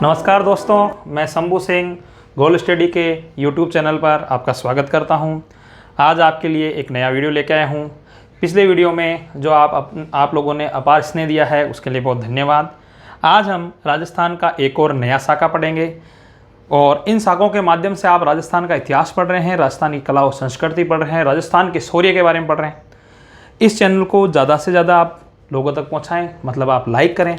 नमस्कार दोस्तों, मैं शंभू सिंह गोल स्टडी के यूट्यूब चैनल पर आपका स्वागत करता हूं। आज आपके लिए एक नया वीडियो लेकर आया हूं। पिछले वीडियो में जो आप लोगों ने अपार स्नेह दिया है उसके लिए बहुत धन्यवाद। आज हम राजस्थान का एक और नया शाखा पढ़ेंगे और इन शाखों के माध्यम से आप राजस्थान का इतिहास पढ़ रहे हैं, राजस्थान की कला और संस्कृति पढ़ रहे हैं, राजस्थान के शौर्य के बारे में पढ़ रहे हैं। इस चैनल को ज़्यादा से ज़्यादा आप लोगों तक पहुँचाएँ, मतलब आप लाइक करें,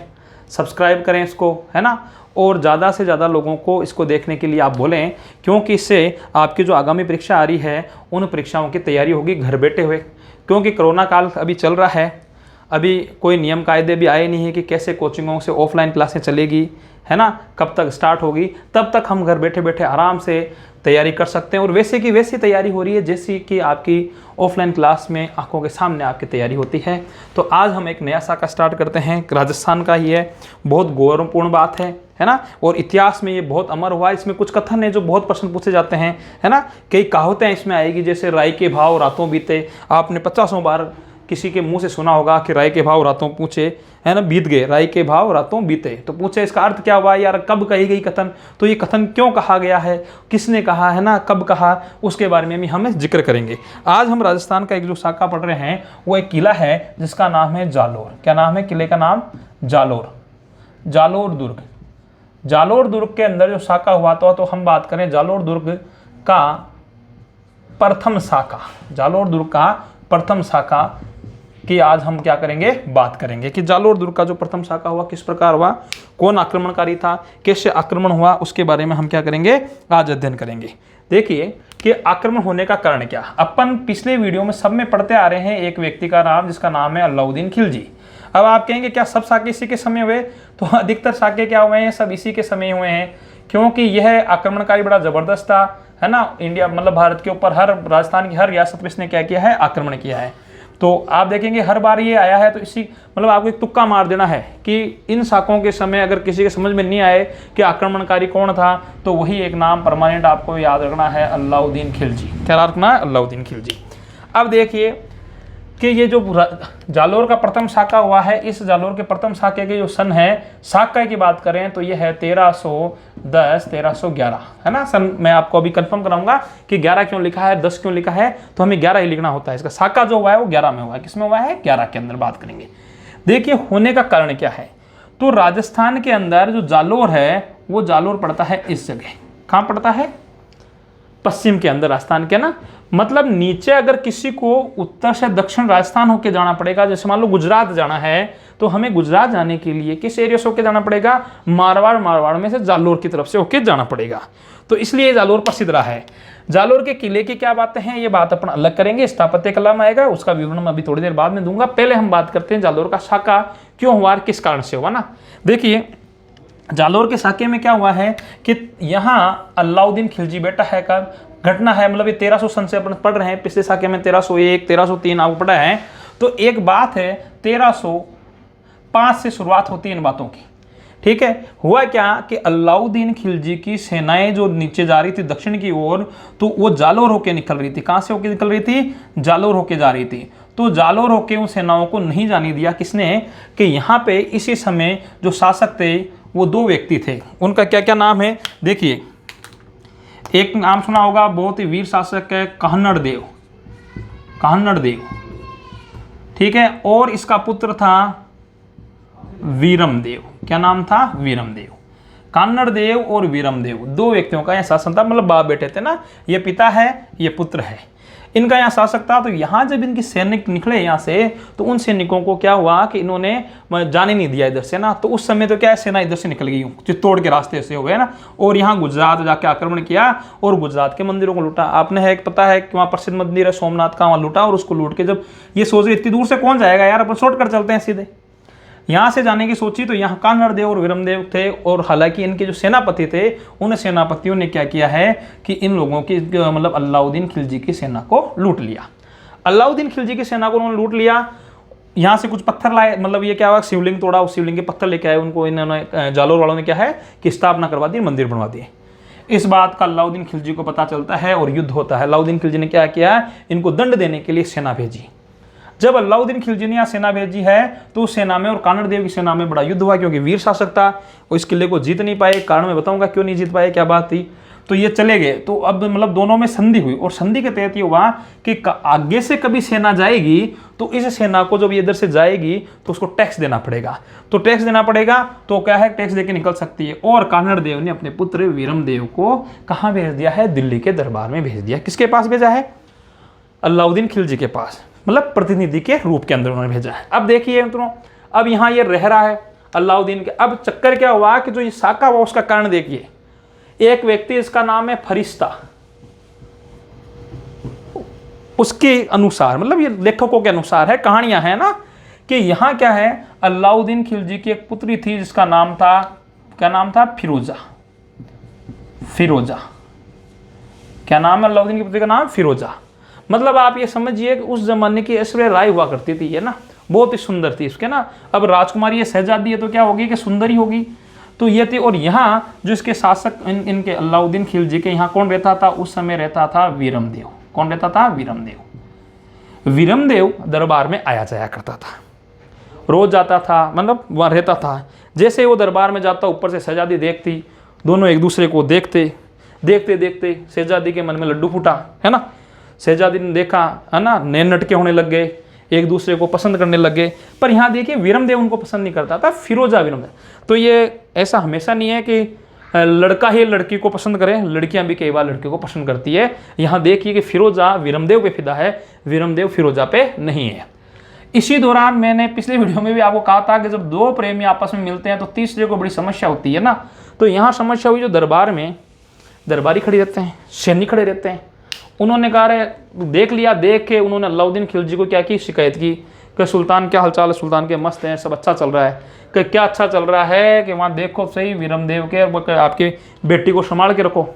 सब्सक्राइब करें इसको, है ना, और ज़्यादा से ज़्यादा लोगों को इसको देखने के लिए आप बोलें, क्योंकि इससे आपकी जो आगामी परीक्षा आ रही है उन परीक्षाओं की तैयारी होगी घर बैठे हुए। क्योंकि कोरोना काल अभी चल रहा है, अभी कोई नियम कायदे भी आए नहीं है कि कैसे कोचिंगों से ऑफलाइन क्लासें चलेगी, है ना, कब तक स्टार्ट होगी। तब तक हम घर बैठे बैठे आराम से तैयारी कर सकते हैं और वैसे की वैसी तैयारी हो रही है जैसी कि आपकी ऑफलाइन क्लास में आंखों के सामने आपकी तैयारी होती है। तो आज हम एक नया शाखा स्टार्ट करते हैं, राजस्थान का ही है, बहुत गौरवपूर्ण बात है ना, और इतिहास में ये बहुत अमर हुआ है। इसमें कुछ कथन है जो बहुत प्रश्न पूछे जाते हैं, है ना, कई कहावतें इसमें आएगी, जैसे राई के भाव रातों बीते। आपने 50 बार किसी के मुंह से सुना होगा कि राई के भाव रातों पूछे, है ना, बीत गए, राई के भाव रातों बीते। तो पूछे इसका अर्थ क्या हुआ यार, कब कही गई कथन, तो ये कथन क्यों कहा गया है, किसने कहा, है ना, कब कहा, उसके बारे में भी हम जिक्र करेंगे। आज हम राजस्थान का एक जो शाखा पढ़ रहे हैं वो एक किला है जिसका नाम है जालोर। क्या नाम है किले का? नाम जालोर। जालोर दुर्ग। जालोर दुर्ग के अंदर जो शाखा हुआ तो हम बात करें जालोर दुर्ग का प्रथम शाखा, जालोर दुर्ग का प्रथम शाखा कि आज हम क्या करेंगे, बात करेंगे कि जालोर दुर्ग का जो प्रथम शाखा हुआ किस प्रकार हुआ, कौन आक्रमणकारी था, कैसे आक्रमण हुआ, उसके बारे में हम क्या करेंगे, आज अध्ययन करेंगे। देखिए कि आक्रमण होने का कारण क्या। अपन पिछले वीडियो में सब में पढ़ते आ रहे हैं एक व्यक्ति का नाम जिसका नाम है अलाउद्दीन खिलजी। अब आप कहेंगे क्या सब शाखे इसी के समय हुए? तो अधिकतर शाखे क्या हुए हैं, सब इसी के समय हुए हैं, क्योंकि यह आक्रमणकारी बड़ा जबरदस्त था, है ना। इंडिया मतलब भारत के ऊपर हर राजस्थान की हर रियासत में इसने क्या किया है, आक्रमण किया है। तो आप देखेंगे हर बार ये आया है। तो इसी मतलब आपको एक तुक्का मार देना है कि इन शाखाओं के समय अगर किसी के समझ में नहीं आए कि आक्रमणकारी कौन था, तो वही एक नाम परमानेंट आपको याद रखना है, अलाउद्दीन खिलजी। क्या रखना है? अलाउद्दीन खिलजी। अब देखिए कि ये जो जालोर का प्रथम शाखा हुआ है, इस जालोर के प्रथम शाखा के जो सन है, शाखा की बात करें तो ये है 1310 1311, है ना। सन मैं आपको अभी कंफर्म कराऊंगा कि 11 क्यों लिखा है, 10 क्यों लिखा है, तो हमें 11 ही लिखना होता है। इसका शाखा जो हुआ है वो 11 में हुआ है। किसमें हुआ है? 11 के अंदर बात करेंगे। देखिए होने का कारण क्या है। तो राजस्थान के अंदर जो जालोर है वो जालोर पड़ता है इस जगह। कहाँ पड़ता है? पश्चिम के अंदर राजस्थान के ना, मतलब नीचे अगर किसी को उत्तर से दक्षिण राजस्थान होके जाना पड़ेगा, जैसे मान लो गुजरात जाना है, तो हमें गुजरात जाने के लिए किस एरिया से होके जाना पड़ेगा? मारवाड़ में से जालोर की तरफ से होके जाना पड़ेगा। तो इसलिए जालोर प्रसिद्ध रहा है। जालोर के किले की क्या बातें हैं, ये बात अपन अलग करेंगे, स्थापत्य कला में आएगा, उसका विवरण मैं अभी थोड़ी देर बाद में दूंगा। पहले हम बात करते हैं जालोर का शाखा क्यों हुआ, किस कारण से हुआ ना। देखिए जालोर के शाखे में क्या हुआ है कि यहाँ अलाउद्दीन खिलजी बेटा है का घटना है, मतलब ये 1300 सन से अपन पढ़ रहे हैं, पिछले शाखे में 1301 1303 आपको पढ़ा है। तो एक बात है 1305 से शुरुआत होती है इन बातों की, ठीक है। हुआ क्या कि अलाउद्दीन खिलजी की सेनाएं जो नीचे जा रही थी दक्षिण की ओर, तो वो जालोर होके निकल रही थी। कहां से होके निकल रही थी? जालोर होके जा रही थी। तो जालोर होके उन सेनाओं को नहीं जाने दिया किसने, कि यहाँ पे इसी समय जो शासक थे वो दो व्यक्ति थे। उनका क्या क्या नाम है? देखिए एक नाम सुना होगा, बहुत ही वीर शासक है, कान्हड़ देव, ठीक है। और इसका पुत्र था वीरम देव। क्या नाम था? वीरम देव। कान्हड़ देव और वीरम देव दो व्यक्तियों का यह शासन था, मतलब बाप बेटे थे ना, ये पिता है ये पुत्र है, इनका यहाँ शासक था। तो यहाँ जब इनके सैनिक निकले यहाँ से, तो उन सैनिकों को क्या हुआ कि इन्होंने जाने नहीं दिया इधर से ना। तो उस समय तो क्या है, सेना इधर से निकल गई, चित्तौड़ के रास्ते से हो गए ना, और यहाँ गुजरात जाके आक्रमण किया और गुजरात के मंदिरों को लूटा। आपने है पता है कि वहाँ प्रसिद्ध मंदिर है सोमनाथ का, वहाँ लूटा। और उसको लूट के जब ये सोच रहे इतनी दूर से कौन जाएगा यार, अपन शॉर्टकट चलते हैं सीधे, यहाँ से जाने की सोची। तो यहाँ कान्हड़ देव और वीरम देव थे, और हालांकि इनके जो सेनापति थे उन सेनापतियों ने क्या किया है कि इन लोगों की मतलब अलाउद्दीन खिलजी की सेना को लूट लिया। अलाउद्दीन खिलजी की सेना को उन्होंने लूट लिया। यहाँ से कुछ पत्थर लाए, मतलब ये क्या हुआ, शिवलिंग तोड़ा, उस शिवलिंग के पत्थर लेके आए, उनको इन्होंने जालोर वालों ने क्या है कि स्थापना करवा दी, मंदिर बनवा दिए। इस बात का अलाउद्दीन खिलजी को पता चलता है और युद्ध होता है। अलाउद्दीन खिलजी ने क्या किया, इनको दंड देने के लिए सेना भेजी। जब अलाउद्दीन खिलजी ने यहाँ सेना भेजी है तो उस सेना में और कानड़ देव की सेना में बड़ा युद्ध हुआ, क्योंकि वीर शासक था और इस किले को जीत नहीं पाए। कारण मैं बताऊंगा क्यों नहीं जीत पाए, क्या बात थी। तो ये चले गए, तो अब मतलब दोनों में संधि हुई और संधि के तहत ये हुआ कि आगे से कभी सेना जाएगी तो इस सेना को जब ये इधर से जाएगी तो उसको टैक्स देना पड़ेगा, तो टैक्स देना पड़ेगा तो क्या है, टैक्स देके निकल सकती है। और कानड़ देव ने अपने पुत्र वीरम देव को कहाँ भेज दिया है, दिल्ली के दरबार में भेज दिया। किसके पास भेजा है, अलाउद्दीन खिलजी के पास, मतलब प्रतिनिधि के रूप के अंदर उन्होंने भेजा है। अब देखिए मित्रों, अब यहाँ ये रह रहा है अलाउद्दीन के। अब चक्कर क्या हुआ कि जो ये साका हुआ उसका कारण देखिए, एक व्यक्ति इसका नाम है फरिश्ता, उसके अनुसार, मतलब ये लेखकों के अनुसार है, कहानियां है ना, कि यहां क्या है, अलाउद्दीन खिलजी की एक पुत्री थी जिसका नाम था, क्या नाम था, फिरोजा। फिरोजा क्या नाम है, अलाउद्दीन की पुत्री का नाम फिरोजा। मतलब आप ये समझिए कि उस जमाने की ऐश्वर्या राय हुआ करती थी, है ना, बहुत ही सुंदर थी उसके ना। अब राजकुमारी ये शहजादी है तो क्या होगी कि सुंदर ही होगी, तो ये थी। और यहाँ जो इसके शासक इनके अलाउद्दीन खिलजी के यहाँ कौन रहता था, उस समय रहता था वीरम देव। कौन रहता था, वीरम देव। वीरम देव दरबार में आया जाया करता था, रोज जाता था, मतलब वहाँ रहता था। जैसे वो दरबार में जाता, ऊपर से शहजादी देखती, दोनों एक दूसरे को देखते देखते देखते शहजादी के मन में लड्डू फूटा, है ना। शहजादी ने देखा, है ना, नैन नटके होने लग गए, एक दूसरे को पसंद करने लगे। पर यहाँ देखिए वीरम देव उनको पसंद नहीं करता था, फिरोजा वीरम देव। तो ये ऐसा हमेशा नहीं है कि लड़का ही लड़की को पसंद करे, लड़कियां भी कई बार लड़के को पसंद करती है। यहाँ देखिए कि फिरोजा वीरम देव पे फिदा है, वीरम देव फिरोजा पे नहीं है। इसी दौरान मैंने पिछले वीडियो में भी आपको कहा था कि जब दो प्रेमी आपस में मिलते हैं तो तीसरे को बड़ी समस्या होती है ना। तो यहाँ समस्या हुई, जो दरबार में दरबारी खड़े रहते हैं, सैनिक खड़े रहते हैं। उन्होंने कहा रे, देख लिया, देख के उन्होंने अलाउद्दीन खिलजी को क्या की, शिकायत की कि सुल्तान क्या हालचाल है, सुल्तान के मस्त हैं, सब अच्छा चल रहा है। कि क्या अच्छा चल रहा है कि वहाँ देखो सही वीरम देव के आपकी बेटी को संभाल के रखो।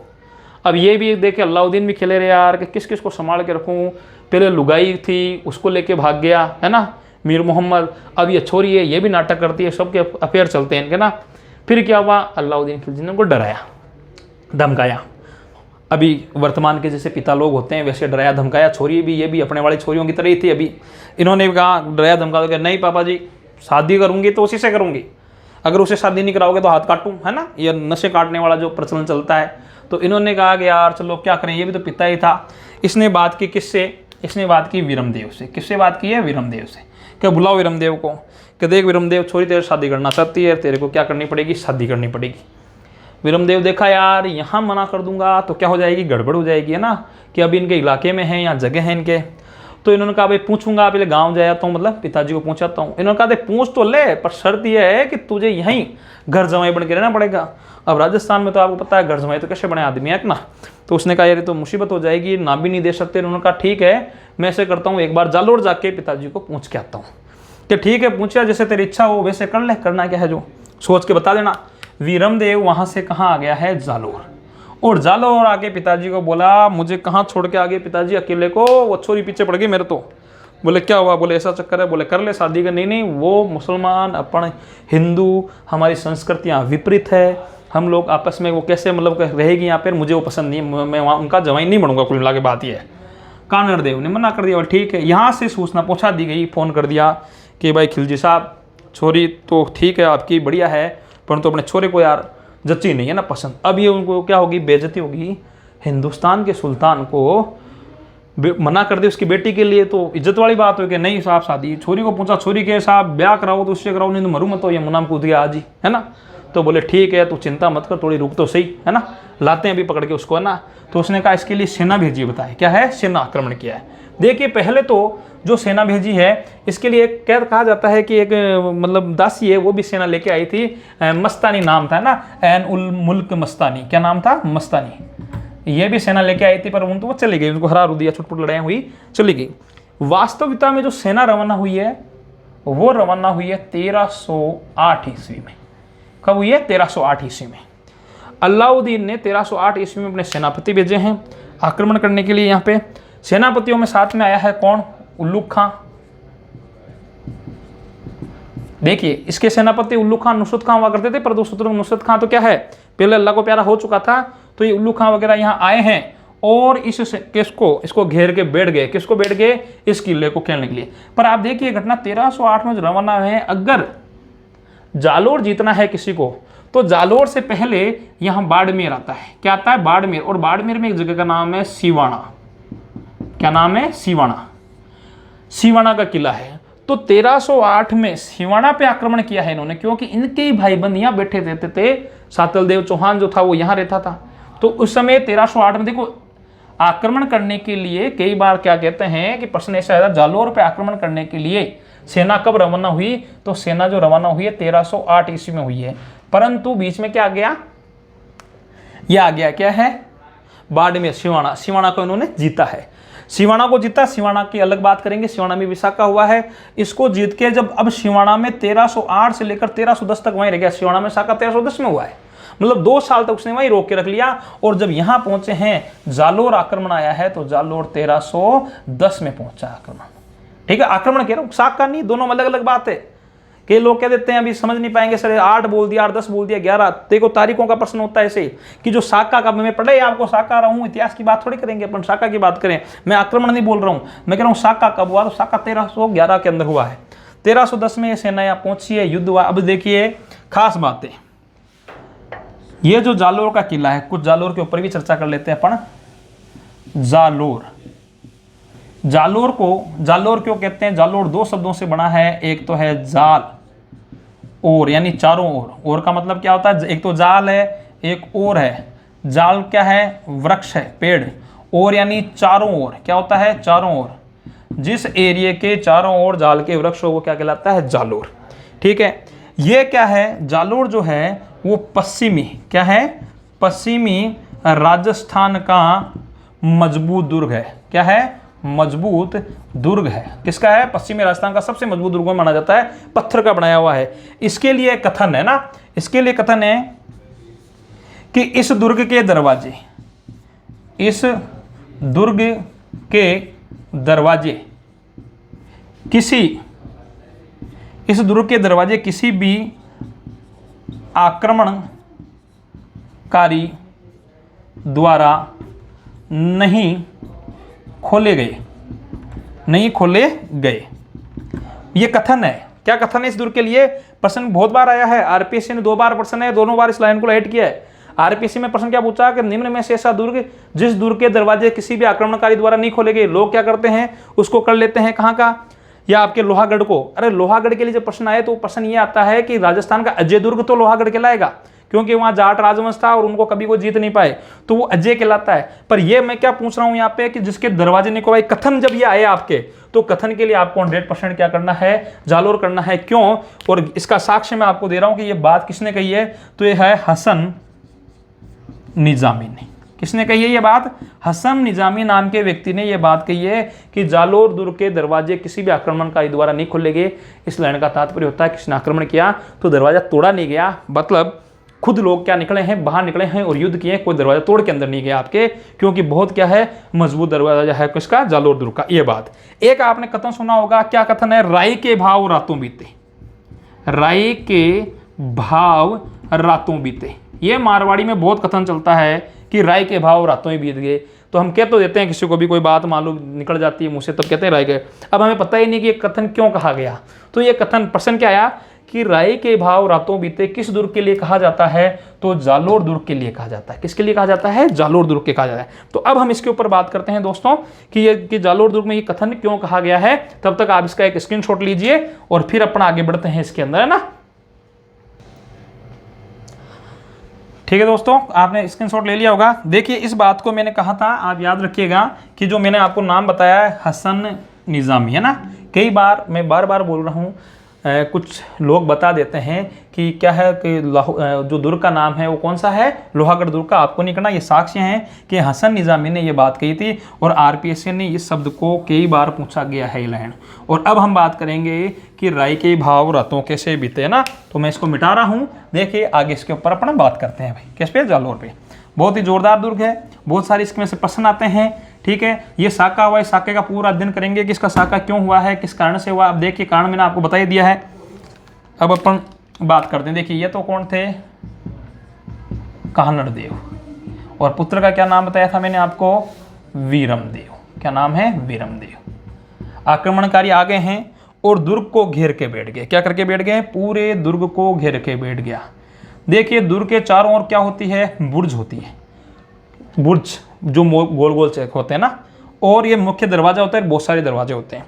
अब ये भी देखे अलाउद्दीन भी खेले रहे यार कि किस किस को संभाल के रखूँ। पहले लुगाई थी, उसको लेके भाग गया, है ना, मीर मोहम्मद। अब ये छोरी है, ये भी नाटक करती है, सबके अफेयर चलते हैं इनके ना। फिर क्या हुआ, अलाउद्दीन खिलजी ने उनको डराया धमकाया। अभी वर्तमान के जैसे पिता लोग होते हैं वैसे डराया धमकाया। छोरी भी, ये भी अपने वाली छोरियों की तरह ही थी। अभी इन्होंने भी कहा, डराया धमका के, नहीं पापा जी, शादी करूंगी तो उसी से करूंगी, अगर उसे शादी नहीं कराओगे तो हाथ काटूं, है ना, ये नशे काटने वाला जो प्रचलन चलता है। तो इन्होंने कहा कि यार चलो क्या करें, ये भी तो पिता ही था। इसने बात की किससे, इसने बात की वीरम देव से। किससे बात की है, वीरम देव से। क्या बुलाओ वीरम देव को, कि देख वीरम देव, छोरी तेरे शादी करना चाहती है, तेरे को क्या करनी पड़ेगी, शादी करनी पड़ेगी। वीरम देव देखा यार यहाँ मना कर दूंगा तो क्या हो जाएगी, गड़बड़ हो जाएगी, है ना, कि अभी इनके इलाके में है, यहाँ जगह है इनके। तो इन्होंने कहा भाई पूछूंगा, पहले गांव जाया तो मतलब पिताजी को पूछाता हूँ। इन्होंने कहा पूछ तो ले, पर शर्त यह है कि तुझे यहीं घर जमाई बन के रहना पड़ेगा। अब राजस्थान में तो आपको पता है घर जमाई तो कैसे बने आदमी है ना। तो उसने कहा यार तो मुसीबत हो जाएगी, ना भी नहीं दे सकते। उन्होंने कहा ठीक है, मैं ऐसे करता हूँ, एक बार जालोर जाके पिताजी को पूछ के आता हूँ। कि ठीक है, पूछा, जैसे तेरी इच्छा हो वैसे कर ले, करना क्या है जो सोच के बता देना। वीरम देव वहाँ से कहाँ आ गया है, जालोर। और जालोर आके पिताजी को बोला, मुझे कहाँ छोड़ के आ गए पिताजी अकेले को, वो छोरी पीछे पड़ गई मेरे। तो बोले क्या हुआ, बोले ऐसा चक्कर है, बोले कर ले शादी का। नहीं, वो मुसलमान, अपन हिंदू, हमारी संस्कृतियाँ विपरीत है, हम लोग आपस में वो कैसे मतलब रहेगी यहाँ पर, मुझे वो पसंद नहीं, मैं वहाँ उनका जवाई नहीं बनूंगा। कुल मिला के बात ये है। कानड़ देव ने मना कर दिया, बोले ठीक है। यहाँ से सूचना पहुँचा दी गई, फ़ोन कर दिया कि भाई खिलजी साहब, छोरी तो ठीक है आपकी, बढ़िया है, परंतु अपने छोरे को यार जच्ची नहीं है ना पसंद। अब ये उनको क्या होगी, बेइज्जती होगी। हिंदुस्तान के सुल्तान को मना कर दे उसकी बेटी के लिए तो इज्जत वाली बात हो कि नहीं साहब शादी। छोरी को पूछा, छोरी के साहब ब्याह कराओ तो उससे कराओ, नहीं तो मरू मत हो, ये मुनाम कूद गया आज ही, है ना। तो बोले ठीक है, तू चिंता मत कर, थोड़ी रुक तो सही, है ना, लाते हैं अभी पकड़ के उसको, है ना। तो उसने कहा इसके लिए सेना भेजिए, बताए क्या है, सेना आक्रमण किया है। देखिए पहले तो जो सेना भेजी है इसके लिए क्या कहा जाता है कि एक मतलब दासी है, वो भी सेना लेके आई थी। मस्तानी नाम था ना, एन उल मुल्क मस्तानी, क्या नाम था, मस्तानी। ये भी सेना लेके आई थी, पर उन तो वो चली गई, उनको हरा दिया, छुटपुट लड़ाई हुई, चली गई। वास्तविकता में जो सेना रवाना हुई है वो रवाना हुई है 1308 ईस्वी में। कब हुई है, 1308 ईस्वी में। अलाउद्दीन ने 1308 ईस्वी में अपने सेनापति भेजे हैं आक्रमण करने के लिए। यहाँ पे सेनापतियों में साथ में आया है कौन, उल्लुग खां। देखिए इसके सेनापति उल्लुग खां, नुसरत खां हुआ करते थे, पर नुसरत खां तो क्या है, पहले अल्लाह को प्यारा हो चुका था। तो ये उल्लुग खां वगैरह यहाँ आए हैं और इसको घेर के बैठ गए। किसको बैठ गए? इस किले को खेलने के लिए। पर आप देखिए घटना 1308 में जो रवाना है, अगर जालोर जीतना है किसी को तो जालोर से पहले यहां बाड़मेर आता है। क्या आता है? बाड़मेर। और बाड़मेर में एक जगह का नाम है सीवाणा। क्या नाम है? सीवाणा। सीवाणा का किला है। तो 1308 में सीवाणा पे आक्रमण किया है इन्होंने, क्योंकि इनके ही भाईबंद यहां बैठे रहते थे। सातलदेव चौहान जो था वो यहां रहता था। तो उस समय 1308 में देखो आक्रमण करने के लिए कई बार क्या कहते हैं कि प्रश्न ऐसा आया, जालोर पे आक्रमण करने के लिए सेना कब रवाना हुई? तो सेना जो रवाना हुई है 1308 ईस्वी में हुई है। परंतु बीच में क्या आ गया? यह आ गया क्या है? बाड़मेर, सीवाणा। सीवाणा को इन्होंने जीता है। सीवाणा को जीता। सीवाणा की अलग बात करेंगे, सीवाणा में विशाखा हुआ है। इसको जीत के जब अब सीवाणा में 1308 से लेकर 1310 तक वहीं रह गया। सीवाणा में साका 1310 में हुआ है, मतलब 2 साल तक उसने वहीं रोक के रख लिया। और जब यहां पहुंचे हैं, जालोर आक्रमण आया है, तो जालोर 1310 में पहुंचा आक्रमण। ठीक है, आक्रमण कह रहा हूं, साका नहीं, दोनों अलग अलग बात है। कई लोग कह देते हैं अभी समझ नहीं पाएंगे सर, 8 बोल दिया, 8 10 बोल दिया, 11। देखो तारीखों का प्रश्न होता है ऐसे कि जो साका का, मैं पढ़े आपको साका रहा हूं, इतिहास की बात थोड़ी करेंगे अपन, साका की बात करें। मैं आक्रमण नहीं बोल रहा हूं, मैं कह रहा हूं साका कब हुआ? तो साका 1311 के अंदर हुआ है। 1310 में ये सेना यहाँ पहुंची है, युद्ध हुआ। अब देखिए खास बातें, ये जो जालोर का किला है, कुछ जालोर के ऊपर भी चर्चा कर लेते हैं अपन। जालोर, जालोर क्यों कहते हैं? जालोर 2 शब्दों से बना है। एक तो है जाल और, यानी चारों ओर। और का मतलब क्या होता है? एक तो जाल है, एक और है। जाल क्या है? वृक्ष है, पेड़। और यानी चारों ओर। क्या होता है? चारों ओर। जिस एरिया के चारों ओर जाल के वृक्ष हो वो क्या कहलाता है? जालोर। ठीक है, ये क्या है? जालोर जो है वो पश्चिमी, क्या है? पश्चिमी राजस्थान का मजबूत दुर्ग है। क्या है? मजबूत दुर्ग है। किसका है? पश्चिमी राजस्थान का सबसे मजबूत दुर्ग माना जाता है, पत्थर का बनाया हुआ है। इसके लिए कथन है ना, इसके लिए कथन है कि इस दुर्ग के दरवाजे, इस दुर्ग के दरवाजे किसी भी आक्रमणकारी द्वारा नहीं खोले गए। ये कथन है। क्या कथन है इस दुर्ग के लिए? प्रश्न बहुत बार आया है, आरपीएससी ने 2 बार प्रश्न है, दोनों बार इस लाइन को हाइड किया है। आरपीएससी में प्रश्न क्या पूछा कि निम्न में से ऐसा दुर्ग जिस दुर्ग के दरवाजे किसी भी आक्रमणकारी द्वारा नहीं खोले गए। लोग क्या करते हैं? उसको कर लेते हैं कहाँ का? या आपके लोहागढ़ को। अरे लोहागढ़ के लिए जब प्रश्न आए तो प्रश्न ये आता है कि राजस्थान का अजय दुर्ग तो लोहागढ़ कहलाएगा, क्योंकि वहां जाट राजवंश था और उनको कभी कोई जीत नहीं पाए, तो वो अजय कहलाता है। पर ये मैं क्या पूछ रहा हूं यहाँ पे कि जिसके दरवाजे नहीं खोले, कथन जब ये आए आपके, तो कथन के लिए आपको 100% क्या करना है? जालोर करना है। क्यों? और इसका साक्ष्य मैं आपको दे रहा हूं कि ये बात किसने कही है? तो ये है हसन निजामी ने। किसने कही है ये बात? हसन निजामी नाम के व्यक्ति ने ये बात कही है कि जालोर दुर्ग के दरवाजे किसी भी आक्रमणकारी द्वारा नहीं खोले गए। इस लाइन का तात्पर्य होता है किसी ने आक्रमण किया तो दरवाजा तोड़ा नहीं गया, मतलब खुद लोग क्या निकले हैं? बाहर निकले हैं और युद्ध किए, कोई दरवाजा तोड़ के अंदर नहीं गया आपके, क्योंकि बहुत क्या है? मजबूत दरवाजा है किसका? जालोर दुर्ग का। ये बात। एक आपने कथन सुना होगा, क्या कथन है? राई के भाव रातों बीते। राई के भाव रातों बीते। ये मारवाड़ी में बहुत कथन चलता है कि राय के भाव रातों ही बीत गए। तो हम कह तो देते हैं, किसी को भी कोई बात मालूम निकल जाती है मुंह से, तब कहते हैं राय के। अब हमें पता ही नहीं कि ये कथन क्यों कहा गया। तो ये कथन, प्रश्न क्या आया कि राय के भाव रातों बीते किस दुर्ग के लिए कहा जाता है? तो जालोर दुर्ग के लिए कहा जाता है। किसके लिए कहा जाता है? जालोर दुर्ग के कहा जाता है। तो अब हम इसके ऊपर बात करते हैं दोस्तों कि जालोर दुर्ग में ये कथन क्यों कहा गया है। तब तक आप इसका एक स्क्रीनशॉट लीजिए और फिर अपना आगे बढ़ते हैं इसके अंदर, है ना। ठीक है दोस्तों, आपने स्क्रीनशॉट ले लिया होगा। देखिए इस बात को मैंने कहा था, आप याद रखिएगा कि जो मैंने आपको नाम बताया है हसन निजामी, है ना। कई बार मैं बार बोल रहा हूँ, कुछ लोग बता देते हैं कि क्या है कि जो दुर्ग का नाम है वो कौन सा है? लोहागढ़ दुर्ग का। आपको नहीं करना, ये साक्ष्य हैं कि हसन निजामी ने ये बात कही थी और आरपीएससी ने इस शब्द को कई बार पूछा गया है लाइन। और अब हम बात करेंगे कि राय के भाव रातों कैसे बीते, है ना। तो मैं इसको मिटा रहा हूँ, देखिए आगे इसके ऊपर अपना बात करते हैं भाई। किस पे? जालोर पे। बहुत ही जोरदार दुर्ग है, बहुत सारे इसमें से प्रश्न आते हैं। ठीक है, ये साका हुआ है, साके का पूरा अध्ययन करेंगे कि इसका साका क्यों हुआ है, किस कारण से हुआ। अब देखिए कारण मैंने आपको बता ही दिया है। अब अपन बात करते हैं। देखिए ये तो कौन थे? कानड़ देव। और पुत्र का क्या नाम बताया था मैंने आपको? वीरमदेव। क्या नाम है? वीरमदेव। आक्रमणकारी आ गए हैं और दुर्ग को घेर के बैठ गए। क्या करके बैठ गए? पूरे दुर्ग को घेर के बैठ गया। देखिए दुर्ग के चारों ओर क्या होती है? बुर्ज होती है, बुर्ज जो गोल गोल चेक होते हैं ना, और ये मुख्य दरवाजा होता है, बहुत सारे दरवाजे होते हैं।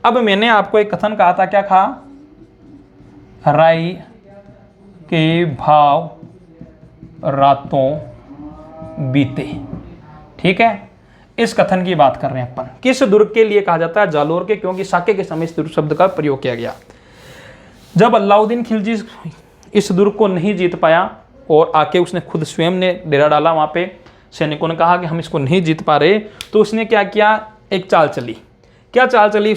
अब मैंने आपको एक कथन कहा था, क्या कहा? राई के भाव रातों बीते। ठीक है, इस कथन की बात कर रहे हैं अपन। किस दुर्ग के लिए कहा जाता है? जालोर के, क्योंकि साके के समय इस दुर्ग शब्द का प्रयोग किया गया। जब अलाउद्दीन खिलजी इस दुर्ग को नहीं जीत पाया और आके उसने खुद स्वयं ने डेरा डाला वहां पे, सैनिकों ने कहा कि हम इसको नहीं जीत पा रहे, तो उसने क्या किया? एक चाल चली। क्या चाल चली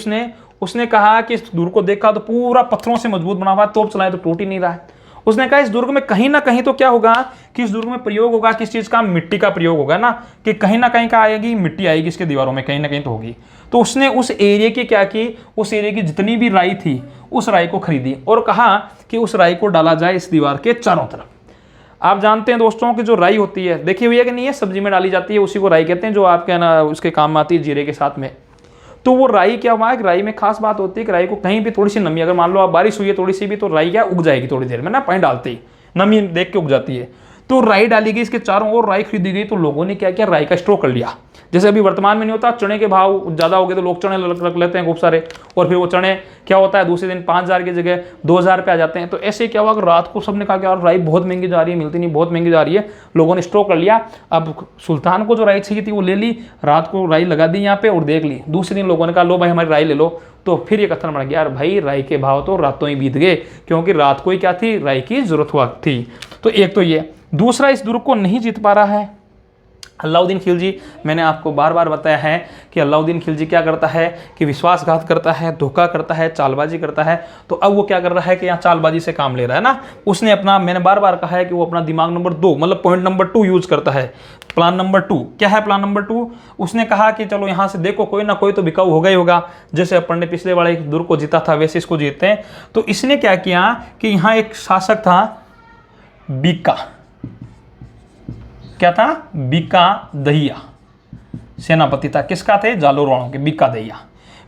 उसने कहा कि इस दुर्ग को देखा तो पूरा पत्थरों से मजबूत बना हुआ, तोप चलाए तो टूट ही नहीं रहा है। उसने कहा इस दुर्ग में कहीं ना कहीं तो क्या होगा कि इस दुर्ग में प्रयोग होगा, किस चीज का? मिट्टी का प्रयोग होगा ना, कि कहीं ना कहीं का आएगी, मिट्टी आएगी इसके दीवारों में, कहीं ना कहीं तो होगी। तो उसने उस एरिया की क्या की? उस एरिया की जितनी भी राई थी उस राई को खरीदी और कहा कि उस राई को डाला जाए इस दीवार के चारों तरफ। आप जानते हैं दोस्तों कि जो राई होती है, देखी हुई है कि नहीं है, सब्जी में डाली जाती है, उसी को राई कहते हैं, जो आपके ना उसके काम में आती है जीरे के साथ में। तो वो राई क्या हुआ है? राई में खास बात होती है कि राई को कहीं भी थोड़ी सी नमी, अगर मान लो आप बारिश हुई है थोड़ी सी भी, तो राई क्या उग जाएगी थोड़ी देर में ना, पानी डालते ही नमी देख के उग जाती है। तो राई डाली गई, इसके चारों ओर राई खरीदी गई। तो लोगों ने क्या किया? राई का स्टोर कर लिया। जैसे अभी वर्तमान में नहीं होता, चने के भाव ज़्यादा हो गए तो लोग चने रख लेते हैं खूब सारे, और फिर वो चने क्या होता है दूसरे दिन 5,000 की जगह 2,000 पे आ जाते हैं। तो ऐसे क्या हुआ कि रात को सबने कहा कि यार राई बहुत महंगी जा रही है, मिलती नहीं, बहुत महंगी जा रही है। लोगों ने स्टोर कर लिया। अब सुल्तान को जो राई चाहिए थी वो ले ली, रात को राई लगा दी यहाँ पे और देख ली। दूसरे दिन लोगों ने कहा लो भाई हमारी राई ले लो। तो फिर ये कथन बन गया, यार भाई राई के भाव तो रातों ही बीत गए, क्योंकि रात को ही क्या थी? राई की जरूरत हुआ थी। तो एक तो ये, दूसरा इस दुर्ग को नहीं जीत पा रहा है अलाउद्दीन खिलजी। मैंने आपको बार बार बताया है कि अलाउद्दीन खिलजी क्या करता है कि विश्वासघात करता है, धोखा करता है, चालबाजी करता है। तो अब वो क्या कर रहा है कि यहाँ चालबाजी से काम ले रहा है ना। उसने अपना, मैंने बार बार कहा है कि वो अपना दिमाग नंबर 2 मतलब पॉइंट नंबर 2 यूज करता है। प्लान नंबर 2 क्या है? प्लान नंबर 2 उसने कहा कि चलो यहाँ से देखो कोई ना कोई तो बिकाऊ होगा ही होगा, जैसे अपन ने पिछले वाले दुर्ग को जीता था वैसे इसको जीतते हैं। तो इसने क्या किया कि यहाँ एक शासक था बीका, क्या था? बीका दहिया सेनापति था। किसका थे? जालोर वालों के। बीका दहिया,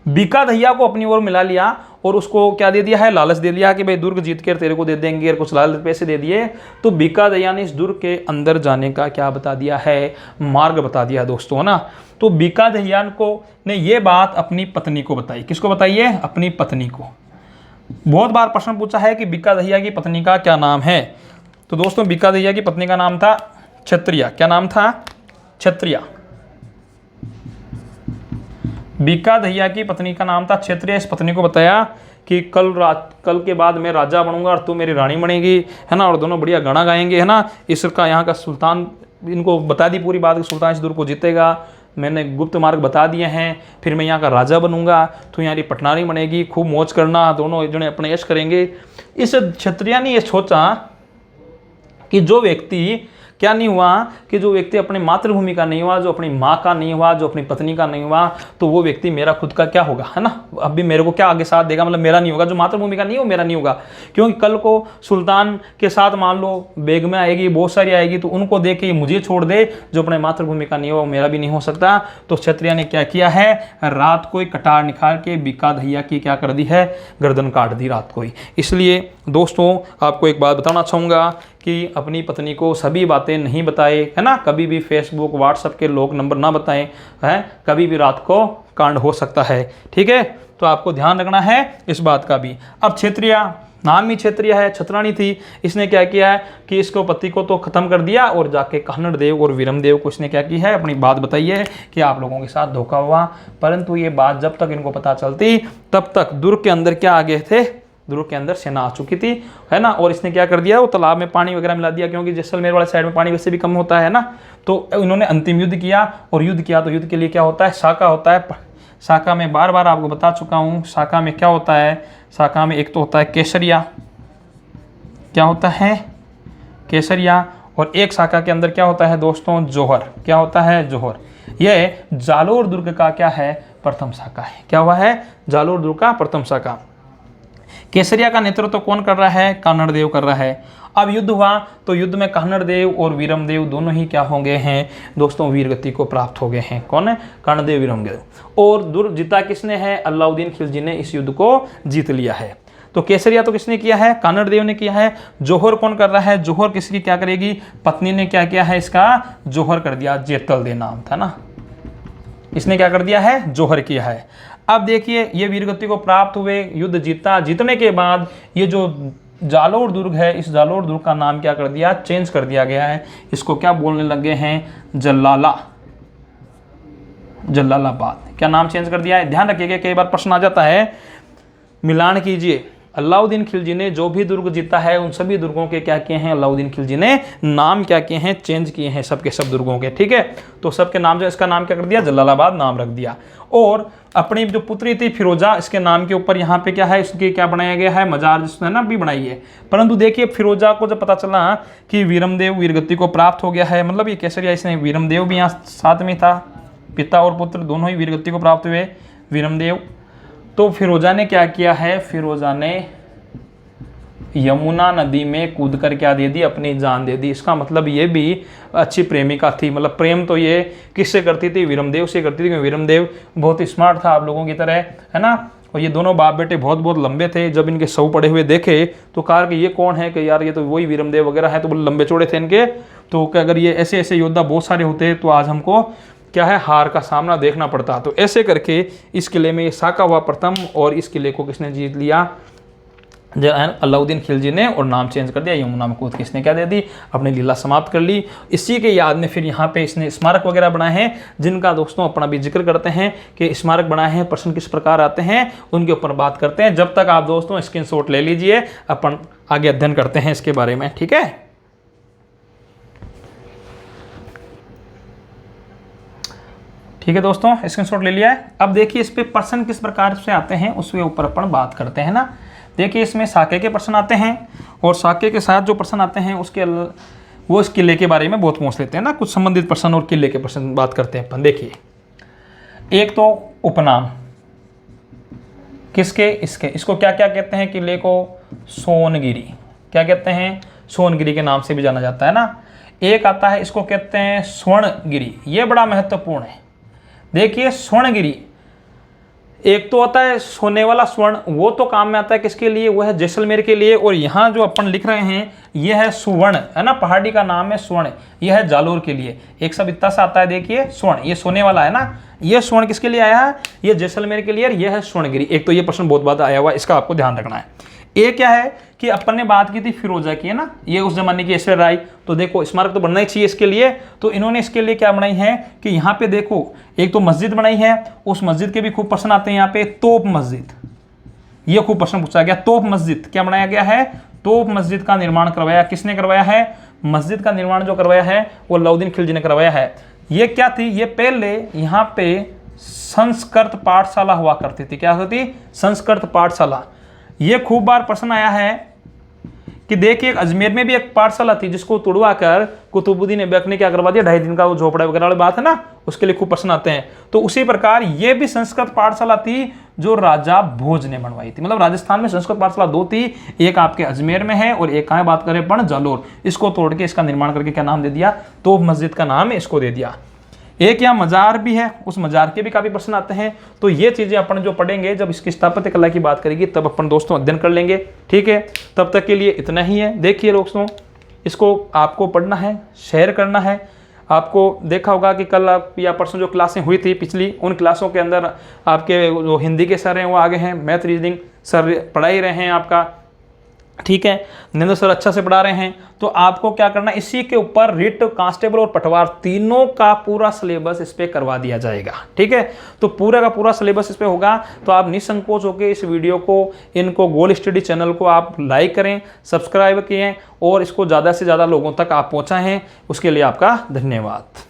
बीका दहिया को अपनी ओर मिला लिया और उसको क्या दे दिया है? लालच दे दिया कि भाई दुर्ग जीत कर तेरे को दे देंगे, और कुछ लालच पैसे दे दिए। तो बीका दहिया ने इस दुर्ग के अंदर जाने का क्या बता दिया है? मार्ग बता दिया दोस्तों ना। तो बीका दहिया को ने ये बात अपनी पत्नी को बताई। किसको बताई है? अपनी पत्नी को। बहुत बार प्रश्न पूछा है कि बीका दहिया की पत्नी का क्या नाम है। तो दोस्तों बीका दहिया की पत्नी का नाम था क्षत्रिया। क्या नाम था? क्षत्रिया। बीका दहिया की पत्नी का नाम था क्षत्रिया। इस पत्नी को बताया कि कल के बाद मैं राजा बनूंगा और तू मेरी रानी बनेगी, है ना, और दोनों बढ़िया गाना गाएंगे, है ना। इसका यहाँ का सुल्तान, इनको बता दी पूरी बात कि सुल्तान इस दुर्ग को जीतेगा, मैंने गुप्त मार्ग बता दिए हैं, फिर मैं यहाँ का राजा बनूंगा, तो यहाँ की पटनारी बनेगी, खूब मौज करना, दोनों जने अपने ऐश करेंगे। इस क्षत्रिया ने यह सोचा कि जो व्यक्ति क्या नहीं हुआ कि जो व्यक्ति अपनी मातृभूमि का नहीं हुआ, जो अपनी माँ का नहीं हुआ, जो अपनी पत्नी का नहीं हुआ, तो वो व्यक्ति मेरा खुद का क्या होगा, है ना। अब भी मेरे को क्या आगे साथ देगा, मतलब मेरा नहीं होगा। जो मातृभूमि का नहीं हो मेरा नहीं होगा, क्योंकि कल को सुल्तान के साथ मान लो बेगमें आएगी, बहुत सारी आएगी, तो उनको देख के मुझे छोड़ दे, जो अपने मातृभूमि का नहीं हो मेरा भी नहीं हो सकता। तो क्षत्रिय ने क्या किया है? रात को ही कटार निकाल के बीका दहिया की क्या कर दी है? गर्दन काट दी रात को ही। इसलिए दोस्तों आपको एक बात बताना चाहूँगा कि अपनी पत्नी को सभी बातें नहीं बताए, है ना। कभी भी फेसबुक व्हाट्सएप के लोग नंबर ना बताएं, है, कभी भी रात को कांड हो सकता है, ठीक है। तो आपको ध्यान रखना है इस बात का भी। अब क्षत्रिय, नाम ही क्षत्रिय है, छत्राणी थी, इसने क्या किया है कि इसको पति को तो खत्म कर दिया और जाके कान्हड़ देव और वीरमदेव को इसने क्या की है? अपनी बात बताई है कि आप लोगों के साथ धोखा हुआ। परंतु ये बात जब तक इनको पता चलती तब तक दुर्ग के अंदर क्या आ गए थे? दुर्ग के अंदर सेना आ चुकी थी, है ना। और इसने क्या कर दिया? वो तालाब में पानी वगैरह मिला दिया, क्योंकि जैसलमेर वाले साइड में पानी वैसे भी कम होता है ना। तो इन्होंने अंतिम युद्ध किया, और युद्ध किया तो युद्ध के लिए क्या होता है? शाका होता है। शाका में बार बार आपको बता चुका हूँ, शाका में क्या होता है? शाका में एक तो होता है केसरिया, क्या होता है? केसरिया। और एक शाखा के अंदर क्या होता है दोस्तों? जौहर। क्या होता है? जौहर। यह जालोर दुर्ग का क्या है? प्रथम शाखा है। क्या हुआ है? जालोर दुर्ग का प्रथम शाखा। केसरिया का नेतृत्व कौन कर रहा है? कान्हड़देव कर रहा है। अब युद्ध हुआ तो युद्ध में कान्हड़देव और वीरमदेव दोनों ही क्या हो गए हैं दोस्तों? वीरगति को प्राप्त हो गए हैं। कौन है? कान्हड़देव, वीरमदेव। और दुर्ग जीता किसने है? अलाउद्दीन खिलजी ने इस युद्ध को जीत लिया है। तो केसरिया तो किसने किया है? कान्हड़देव ने किया है। जोहर कौन कर रहा है? जोहर किसकी क्या करेगी? पत्नी ने क्या किया है? इसका जोहर कर दिया। जेतल दे नाम था ना, इसने क्या कर दिया है? जोहर किया है। अब देखिए ये वीरगति को प्राप्त हुए, युद्ध जीता। जीतने के बाद ये जो जालोर दुर्ग है, इस जालोर दुर्ग का नाम क्या कर दिया? चेंज कर दिया गया है। इसको क्या बोलने लगे हैं? जलालाबाद। क्या नाम चेंज कर दिया है? ध्यान रखिएगा, कई बार प्रश्न आ जाता है, मिलान कीजिए। अलाउद्दीन खिलजी ने जो भी दुर्ग जीता है उन सभी दुर्गों के क्या किए हैं? अलाउद्दीन खिलजी ने नाम क्या किए हैं? चेंज किए हैं सबके सब दुर्गों के। ठीक है, तो सबके नाम जो इसका नाम क्या कर दिया? जलालाबाद नाम रख दिया। और अपनी जो पुत्री थी फिरोजा, इसके नाम के ऊपर यहाँ पे क्या है? इसकी क्या बनाया गया है? मजार जिसने ना भी बनाई है। परंतु देखिए फिरोजा को जब पता चला कि वीरमदेव वीरगति को प्राप्त हो गया है, मतलब ये केसरिया, इसने वीरमदेव भी यहाँ साथ में था, पिता और पुत्र दोनों ही वीरगति को प्राप्त हुए वीरमदेव। तो फिरोजा ने क्या किया है? फिरोजा ने यमुना नदी में कूदकर क्या दे दी? अपनी जान दे दी। इसका मतलब ये भी अच्छी प्रेमिका थी, मतलब प्रेम तो ये किससे करती थी? वीरमदेव से करती थी, क्योंकि वीरमदेव बहुत ही स्मार्ट था आप लोगों की तरह, है ना। और ये दोनों बाप बेटे बहुत बहुत लंबे थे। जब इनके सौ पड़े हुए देखे तो कहा कि ये कौन है? कि यार ये तो वही वीरमदेव वगैरह है, तो बहुत लंबे चौड़े थे इनके। तो अगर ये ऐसे ऐसे योद्धा बहुत सारे होते तो आज हमको क्या है? हार का सामना देखना पड़ता। तो ऐसे करके इस किले में ये साका हुआ प्रथम, और इस किले को किसने जीत लिया? अलाउद्दीन खिलजी ने, और नाम चेंज कर दिया। यमुना में कूद किसने क्या दे दी? अपनी लीला समाप्त कर ली। इसी के याद में फिर यहाँ पे इसने स्मारक वगैरह बनाए हैं, जिनका दोस्तों अपना भी जिक्र करते हैं कि स्मारक बनाए हैं, प्रश्न किस प्रकार आते हैं उनके ऊपर बात करते हैं। जब तक आप दोस्तों स्क्रीनशॉट ले लीजिए, अपन आगे अध्ययन करते हैं इसके बारे में। ठीक है, ठीक है दोस्तों, स्क्रीनशॉट ले लिया है। अब देखिए इस पे प्रश्न किस प्रकार से आते हैं उसके ऊपर अपन बात करते हैं ना। देखिए इसमें साके के प्रश्न आते हैं, और साके के साथ जो प्रश्न आते हैं उसके वो इस किले के बारे में बहुत पूछ लेते हैं ना, कुछ संबंधित प्रश्न और किले के प्रश्न बात करते हैं अपन। देखिए एक तो उपनाम किसके? इसके। इसको क्या क्या कहते हैं? किले को सोनगिरी। क्या कहते हैं? सोनगिरी के नाम से भी जाना जाता है ना। एक आता है, इसको कहते हैं स्वर्णगिरी। ये बड़ा महत्वपूर्ण है। देखिए स्वर्णगिरी, एक तो आता है सोने वाला स्वर्ण, वो तो काम में आता है किसके लिए? वो है जैसलमेर के लिए। और यहाँ जो अपन लिख रहे हैं ये है सुवर्ण, है ना, पहाड़ी का नाम है स्वर्ण, यह है जालोर के लिए। एक सब इतना सा आता है, देखिए स्वर्ण, ये सोने वाला है ना, ये स्वर्ण किसके लिए आया है? ये जैसलमेर के लिए, और ये है स्वर्णगिरी। एक तो ये प्रश्न बहुत बार आया हुआ, इसका आपको ध्यान रखना है। एक क्या है कि अपन ने बात की थी फिरोजा की, है ना, ये उस जमाने की ऐश्वर्या राय। तो देखो स्मारक तो बनना ही चाहिए इसके लिए, तो इन्होंने इसके लिए क्या बनाई है कि यहाँ पे देखो एक तो मस्जिद बनाई है, उस मस्जिद के भी खूब प्रश्न आते हैं यहाँ पे। तोप मस्जिद, ये खूब प्रश्न पूछा गया। तोप मस्जिद क्या बनाया गया है? तोप मस्जिद का निर्माण करवाया। किसने करवाया है? मस्जिद का निर्माण जो करवाया है वो अलाउद्दीन खिलजी ने करवाया है। ये क्या थी? ये पहले यहाँ पे संस्कृत पाठशाला हुआ करती थी। क्या होती? संस्कृत पाठशाला। ये खूब बार प्रश्न आया है कि देखिए अजमेर में भी एक पाठशाला थी जिसको तोड़वा कर कुतुबुद्दीन ऐबक ने क्या करवा दिया? 2.5 दिन का वो झोपड़ा वगैरह वाली बात है ना, उसके लिए खूब प्रश्न आते हैं। तो उसी प्रकार ये भी संस्कृत पाठशाला थी जो राजा भोज ने बनवाई थी। मतलब राजस्थान में संस्कृत पाठशाला 2 थी, एक आपके अजमेर में है और एक कहाँ बात करें अपन? जालोर। इसको तोड़ के इसका निर्माण करके क्या नाम दे दिया? तोप मस्जिद का नाम इसको दे दिया। एक यहाँ मजार भी है, उस मजार के भी काफी प्रश्न आते हैं। तो ये चीजें अपन जो पढ़ेंगे जब इसकी स्थापत्य कला की बात करेगी तब अपन दोस्तों अध्ययन कर लेंगे। ठीक है, तब तक के लिए इतना ही है। देखिए दोस्तों, इसको आपको पढ़ना है, शेयर करना है। आपको देखा होगा कि कल या परसों जो क्लासें हुई थी पिछली, उन क्लासों के अंदर आपके जो हिंदी के सर हैं वो आगे हैं, मैथ रीजनिंग सर पढ़ा ही रहे हैं आपका। ठीक है, नरेंद्र सर अच्छा से पढ़ा रहे हैं। तो आपको क्या करना है, इसी के ऊपर रिट, कांस्टेबल और पटवार तीनों का पूरा सिलेबस इस पे करवा दिया जाएगा। ठीक है, तो पूरा का पूरा सिलेबस इस पे होगा। तो आप निसंकोच होकर इस वीडियो को, इनको गोल स्टडी चैनल को आप लाइक करें, सब्सक्राइब किए और इसको ज़्यादा से ज़्यादा लोगों तक आप पहुँचाएं। उसके लिए आपका धन्यवाद।